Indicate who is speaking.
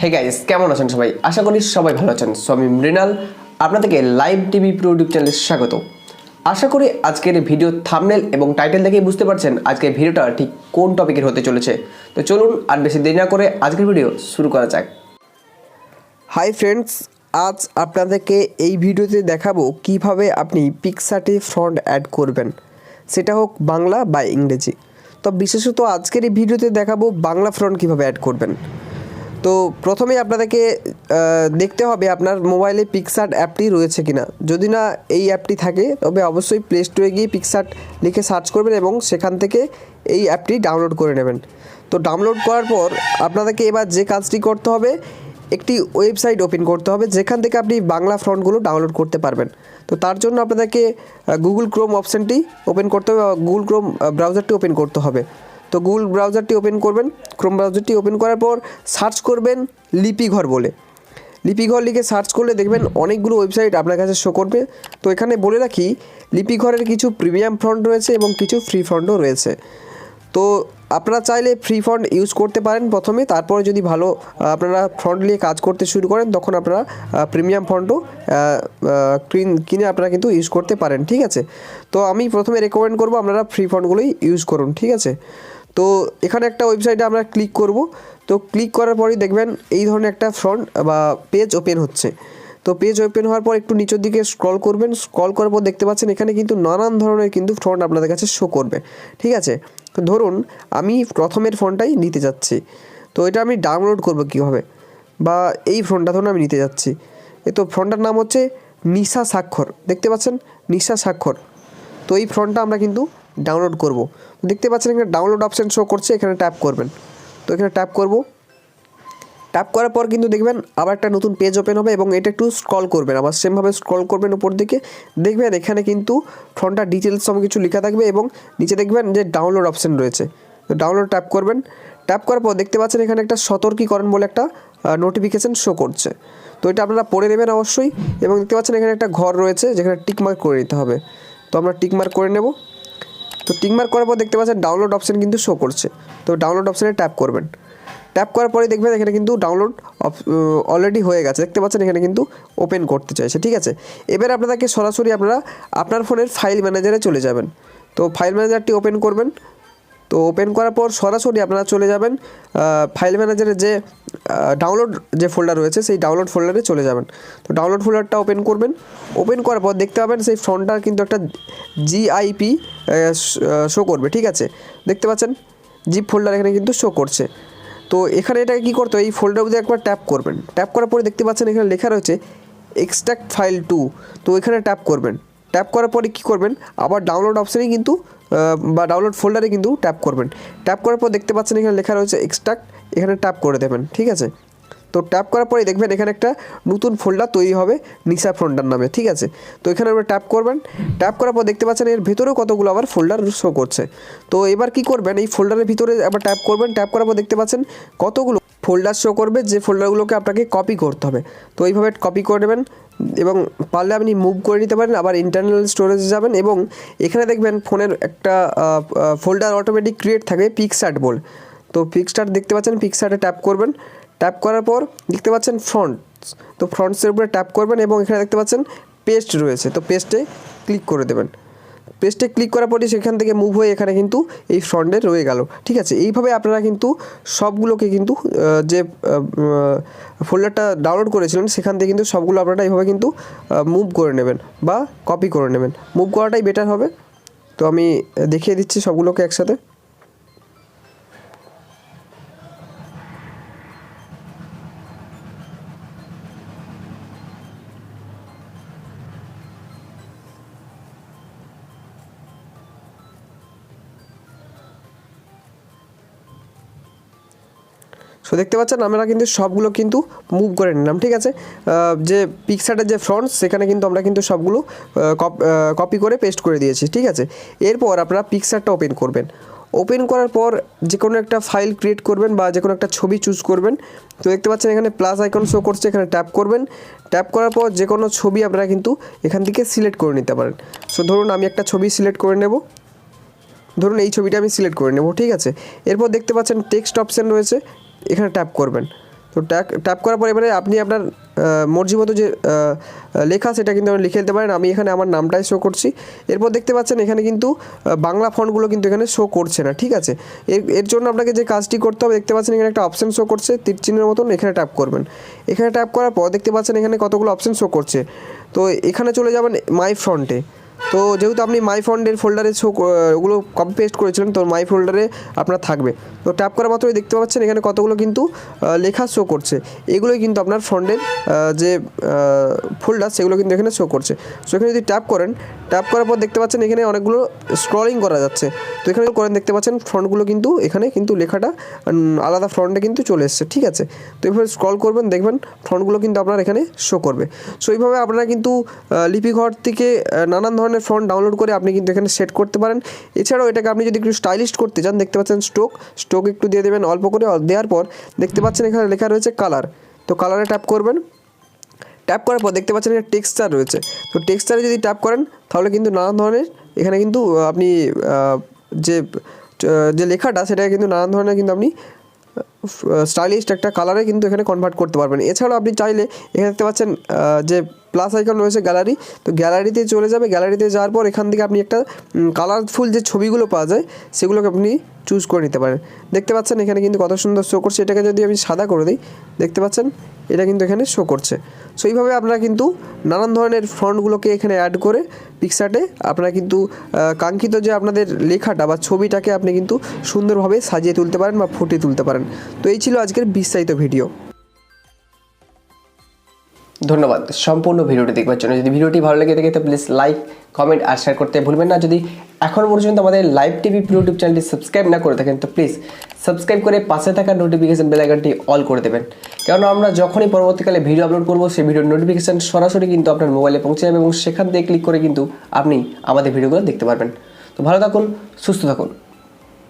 Speaker 1: Hey guys, কেমন আছেন সবাই? আশা করি সবাই ভালো আছেন। সো আমি মৃণাল, আপনাদেরকে লাইভ টিভি প্রো ইউটিউব চ্যানেলে স্বাগত। আশা করি আজকের ভিডিও থাম্বনেল এবং টাইটেল দেখেই বুঝতে পারছেন আজকের ভিডিওটা ঠিক কোন টপিকের হতে চলেছে। তো চলুন আর বেশি দেরি না করে আজকের ভিডিও শুরু করা যাক। হাই ফ্রেন্ডস, আজ আপনাদেরকে এই ভিডিওতে দেখাবো কিভাবে আপনি পিক্সার্টে ফন্ট অ্যাড করবেন, সেটা হোক বাংলা বা ইংরেজি। তো বিশেষত আজকের এই ভিডিওতে দেখাবো বাংলা ফন্ট কিভাবে অ্যাড করবেন। তো প্রথমেই আপনাদেরকে দেখতে হবে আপনার মোবাইলে পিক্সার্ট অ্যাপটি রয়েছে কিনা। যদি না এই অ্যাপটি থাকে তবে অবশ্যই প্লে স্টোরে গিয়ে পিক্সার্ট লিখে সার্চ করবেন এবং সেখান থেকে এই অ্যাপটি ডাউনলোড করে নেবেন। তো ডাউনলোড করার পর আপনাদেরকে এবার যে কাজটি করতে হবে, একটি ওয়েবসাইট ওপেন করতে হবে যেখান থেকে আপনি বাংলা ফন্টগুলো ডাউনলোড করতে পারবেন। তো তার জন্য আপনাদেরকে গুগল ক্রোম অপশানটি ওপেন করতে হবে, গুগল ক্রোম ব্রাউজারটি ওপেন করতে হবে। তো গুগল ব্রাউজারটি ওপেন করবেন, ক্রোম ব্রাউজারটি ওপেন করার পর সার্চ করবেন লিপিঘর বলে। লিপিঘর লিখে সার্চ করলে দেখবেন অনেকগুলো ওয়েবসাইট আপনার কাছে শো করবে। তো এখানে বলে রাখি, লিপিঘরের কিছু প্রিমিয়াম ফন্ট রয়েছে এবং কিছু ফ্রি ফন্টও রয়েছে। তো আপনারা চাইলে ফ্রি ফন্ট ইউজ করতে পারেন প্রথমে, তারপরে যদি ভালো আপনারা ফন্ট নিয়ে কাজ করতে শুরু করেন তখন আপনারা প্রিমিয়াম ফন্টও কিনে আপনারা কিন্তু ইউজ করতে পারেন, ঠিক আছে। তো আমি প্রথমে রেকমেন্ড করব আপনারা ফ্রি ফন্টগুলোই ইউজ করুন, ঠিক আছে। তো এখানে একটা ওয়েবসাইটে আমরা ক্লিক করব। তো ক্লিক করার পরই দেখবেন এই ধরনের একটা ফন্ট বা পেজ ওপেন হচ্ছে। তো পেজ ওপেন হওয়ার পর একটু নিচের দিকে স্ক্রল করবেন। স্ক্রল করার পর দেখতে পাচ্ছেন এখানে কিন্তু নানান ধরনের কিন্তু ফন্ট আপনাদের কাছে শো করবে, ঠিক আছে। তো ধরুন আমি প্রথমের ফন্টটাই নিতে যাচ্ছি। তো এটা আমি ডাউনলোড করব কীভাবে, বা এই ফন্টটা ধরুন আমি নিতে যাচ্ছি। তো ফন্টটার নাম হচ্ছে নিশা স্বাক্ষর, দেখতে পাচ্ছেন নিশা স্বাক্ষর। তো এই ফন্টটা আমরা কিন্তু ডাউনলোড করব। দেখতে পাচ্ছেন এখানে ডাউনলোড অপশান শো করছে, এখানে ট্যাপ করবেন। তো এখানে ট্যাপ করব। ট্যাপ করার পর কিন্তু দেখবেন আবার একটা নতুন পেজ ওপেন হবে এবং এটা একটু স্ক্রল করবেন, আবার সেমভাবে স্ক্রল করবেন উপর দিকে। দেখবেন এখানে কিন্তু ফন্টটা ডিটেলস সব কিছু লেখা থাকবে এবং নিচে দেখবেন যে ডাউনলোড অপশান রয়েছে। তো ডাউনলোড ট্যাপ করবেন। ট্যাপ করার পর দেখতে পাচ্ছেন এখানে একটা সতর্কীকরণ বলে একটা নোটিফিকেশান শো করছে। তো এটা আপনারা পড়ে নেবেন অবশ্যই। এবং দেখতে পাচ্ছেন এখানে একটা ঘর রয়েছে যেখানে টিকমার্ক করে নিতে হবে। তো আমরা টিকমার্ক করে নেব। তো টিকমার্ক করার পর দেখতে পাচ্ছেন ডাউনলোড অপশান কিন্তু শো করছে। তো ডাউনলোড অপশানে ট্যাপ করবেন। ট্যাপ করার পরে দেখবেন এখানে কিন্তু ডাউনলোড অলরেডি হয়ে গেছে, দেখতে পাচ্ছেন এখানে কিন্তু ওপেন করতে চাইছে, ঠিক আছে। এবার আপনাদেরকে সরাসরি আপনারা আপনার ফোনের ফাইল ম্যানেজারে চলে যাবেন। তো ফাইল ম্যানেজারটি ওপেন করবেন। তো ওপেন করার পর সরাসরি আপনারা চলে যাবেন ফাইল ম্যানেজারে যে ডাউনলোড যে ফোল্ডার রয়েছে সেই ডাউনলোড ফোল্ডারে চলে যাবেন। তো ডাউনলোড ফোল্ডারটা ওপেন করবেন। ওপেন করার পর দেখতে পাবেন সেই ফন্টটার কিন্তু একটা জিআইপি শো করবে, ঠিক আছে। দেখতে পাচ্ছেন জিপ ফোল্ডার এখানে কিন্তু শো করছে। তো এখানে এটাকে কী করতে হবে, এই ফোল্ডার মধ্যে একবার ট্যাপ করবেন। ট্যাপ করার পরে দেখতে পাচ্ছেন এখানে লেখা রয়েছে এক্সট্রাক্ট ফাইল টু। তো এখানে ট্যাপ করবেন। ট্যাপ করার পরে কী করবেন, আবার ডাউনলোড অপশানেই কিন্তু বা ডাউনলোড ফোল্ডারে কিন্তু ট্যাপ করবেন। ট্যাপ করার পর দেখতে পাচ্ছেন এখানে লেখা রয়েছে এক্সট্রাক্ট, এখানে ট্যাপ করে দেবেন, ঠিক আছে। তো ট্যাপ করার পরে দেখবেন এখানে একটা নতুন ফোল্ডার তৈরি হবে নিশা ফোল্ডার নামে, ঠিক আছে। তো এখানে আমরা ট্যাপ করবেন। ট্যাপ করার পর দেখতে পাচ্ছেন এর ভেতরেও কতগুলো আবার ফোল্ডার শো করছে। তো এবার কি করবেন, এই ফোল্ডারের ভিতরে আবার ট্যাপ করবেন। ট্যাপ করার পর দেখতে পাচ্ছেন কতগুলো ফোল্ডার শো করবে, যে ফোল্ডারগুলোকে আপনাকে কপি করতে হবে। তো এইভাবে কপি করে নেবেন এবং পারলে আপনি মুভ করে নিতে পারেন। আবার ইন্টারনাল স্টোরেজে যাবেন এবং এখানে দেখবেন ফোনের একটা ফোল্ডার অটোমেটিক ক্রিয়েট থাকবে পিক্সার্ট বলে। তো পিক্সার্ট দেখতে পাচ্ছেন, পিক্সার্টে ট্যাপ করবেন। ট্যাপ করার পর দেখতে পাচ্ছেন ফ্রন্টস। তো ফ্রন্টসের উপরে ট্যাপ করবেন এবং এখানে দেখতে পাচ্ছেন পেস্ট রয়েছে। তো পেস্টে ক্লিক করে দেবেন। পেস্টে ক্লিক করার পরই সেখান থেকে মুভ হয়ে এখানে কিন্তু এই ফ্রন্টে রয়ে গেল, ঠিক আছে। এইভাবে আপনারা কিন্তু সবগুলোকে কিন্তু যে ফোল্ডারটা ডাউনলোড করেছিলেন সেখান থেকে কিন্তু সবগুলো আপনারা এইভাবে কিন্তু মুভ করে নেবেন বা কপি করে নেবেন। মুভ করাটাই বেটার হবে। তো আমি দেখিয়ে দিচ্ছি সবগুলোকে একসাথে। সো দেখতে পাচ্ছেন আমরা কিন্তু সবগুলো কিন্তু মুভ করে নিলাম, ঠিক আছে। যে পিক্সার্টের যে ফ্রন্টস সেখানে কিন্তু আমরা কিন্তু সবগুলো কপি করে পেস্ট করে দিয়েছি, ঠিক আছে। এরপর আপনারা পিক্সার্টটা ওপেন করবেন। ওপেন করার পর যে কোনো একটা ফাইল ক্রিয়েট করবেন বা যে কোনো একটা ছবি চুজ করবেন। তো দেখতে পাচ্ছেন এখানে প্লাস আইকন শো করছে, এখানে ট্যাপ করবেন। ট্যাপ করার পর যে কোনো ছবি আপনারা কিন্তু এখান থেকে সিলেক্ট করে নিতে পারেন। সো ধরুন আমি একটা ছবি সিলেক্ট করে নেব। ধরুন এই ছবিটা আমি সিলেক্ট করে নেব, ঠিক আছে। এরপর দেখতে পাচ্ছেন টেক্সট অপশান রয়েছে, এখানে ট্যাপ করবেন। তো ট্যাপ করার পর এবারে আপনি আপনার মর্জি মতো যে লেখা সেটা কিন্তু আপনি লিখে দিতে পারেন। আমি এখানে আমার নামটাই শো করছি। এরপর দেখতে পাচ্ছেন এখানে কিন্তু বাংলা ফন্টগুলো কিন্তু এখানে শো করছে না, ঠিক আছে। এর জন্য আপনাকে যে কাজটি করতে হবে, দেখতে পাচ্ছেন এখানে একটা অপশান শো করছে তীর চিহ্নের মতন, এখানে ট্যাপ করবেন। এখানে ট্যাপ করার পর দেখতে পাচ্ছেন এখানে কতগুলো অপশান শো করছে। তো এখানে চলে যাবেন মাই ফন্টে। তো যেহেতু আপনি মাই ফন্টের ফোল্ডারে ওগুলো কপি পেস্ট করেছিলেন, তো মাই ফোল্ডারে আপনার থাকবে। তো ট্যাপ করা মাত্রই দেখতে পাচ্ছেন এখানে কতগুলো কিন্তু লেখা শো করছে। এগুলোই কিন্তু আপনার ফন্টের যে ফোল্ডার সেগুলো কিন্তু এখানে শো করছে। সো এখানে যদি ট্যাপ করেন, ট্যাপ করার পর দেখতে পাচ্ছেন এখানে অনেকগুলো স্ক্রলিং করা যাচ্ছে। তো এখানে করেন দেখতে পাচ্ছেন ফন্টগুলো কিন্তু এখানে কিন্তু লেখাটা আলাদা ফন্টে কিন্তু চলে এসছে, ঠিক আছে। তো এইভাবে স্ক্রল করবেন, দেখবেন ফন্টগুলো কিন্তু আপনার এখানে শো করবে। সো এইভাবে আপনারা কিন্তু লিপিঘর থেকে নানান ধরনের ফন্ট ডাউনলোড করে আপনি কিন্তু এখানে সেট করতে পারেন। এছাড়াও এটাকে আপনি যদি একটু স্টাইলিশ করতে চান, দেখতে পাচ্ছেন স্ট্রোক একটু দিয়ে দেবেন অল্প করে। দেওয়ার পর দেখতে পাচ্ছেন এখানে লেখা রয়েছে কালার। তো কালারে ট্যাপ করবেন। ট্যাপ করার পর দেখতে পাচ্ছেন এখানে টেক্সচার রয়েছে। তো টেক্সচারে যদি ট্যাপ করেন তাহলে কিন্তু নানান ধরনের এখানে কিন্তু আপনি যে লেখাটা সেটা কিন্তু নানান ধরনের কিন্তু আপনি স্টাইলিশ একটা কালারে কিন্তু এখানে কনভার্ট করতে পারবেন। এছাড়াও আপনি চাইলে এখানে দেখতে পাচ্ছেন যে প্লাস আইকন রয়েছে গ্যালারি, তো গ্যালারিতে চলে যাবে। গ্যালারিতে যাওয়ার পর এখান থেকে আপনি একটা কালারফুল যে ছবিগুলো পাওয়া যায় সেগুলোকে আপনি চুজ করে নিতে পারেন। দেখতে পাচ্ছেন এখানে কিন্তু কত সুন্দর শো করছে। এটাকে যদি আমি সাদা করে দিই, দেখতে পাচ্ছেন এটা কিন্তু এখানে শো করছে। সো এইভাবে আপনারা কিন্তু নানান ধরনের ফন্টগুলোকে এখানে অ্যাড করে পিক্সার্টে আপনারা কিন্তু কাঙ্ক্ষিত যে আপনাদের লেখাটা বা ছবিটাকে আপনি কিন্তু সুন্দরভাবে সাজিয়ে তুলতে পারেন বা ফুটিয়ে তুলতে পারেন। তো এই ছিল আজকের বিস্তারিত ভিডিও। ধন্যবাদ সম্পূর্ণ ভিডিওটি দেখবার জন্য। যদি ভিডিওটি ভালো লেগে থাকে তো প্লিজ লাইক, কমেন্ট আর শেয়ার করতে ভুলবেন না। যদি এখনও পর্যন্ত আমাদের লাইভ টিভি ইউটিউব চ্যানেলটি সাবস্ক্রাইব না করে থাকেন তো প্লিজ সাবস্ক্রাইব করে পাশে থাকা নোটিফিকেশন বেল আইকনটি অল করে দেবেন, কারণ আমরা যখনই পরবর্তীকালে ভিডিও আপলোড করবো সেই ভিডিওর নোটিফিকেশন সরাসরি কিন্তু আপনার মোবাইলে পৌঁছে যাবে এবং সেখান থেকে ক্লিক করে কিন্তু আপনি আমাদের ভিডিওগুলো দেখতে পারবেন। তো ভালো থাকুন, সুস্থ থাকুন।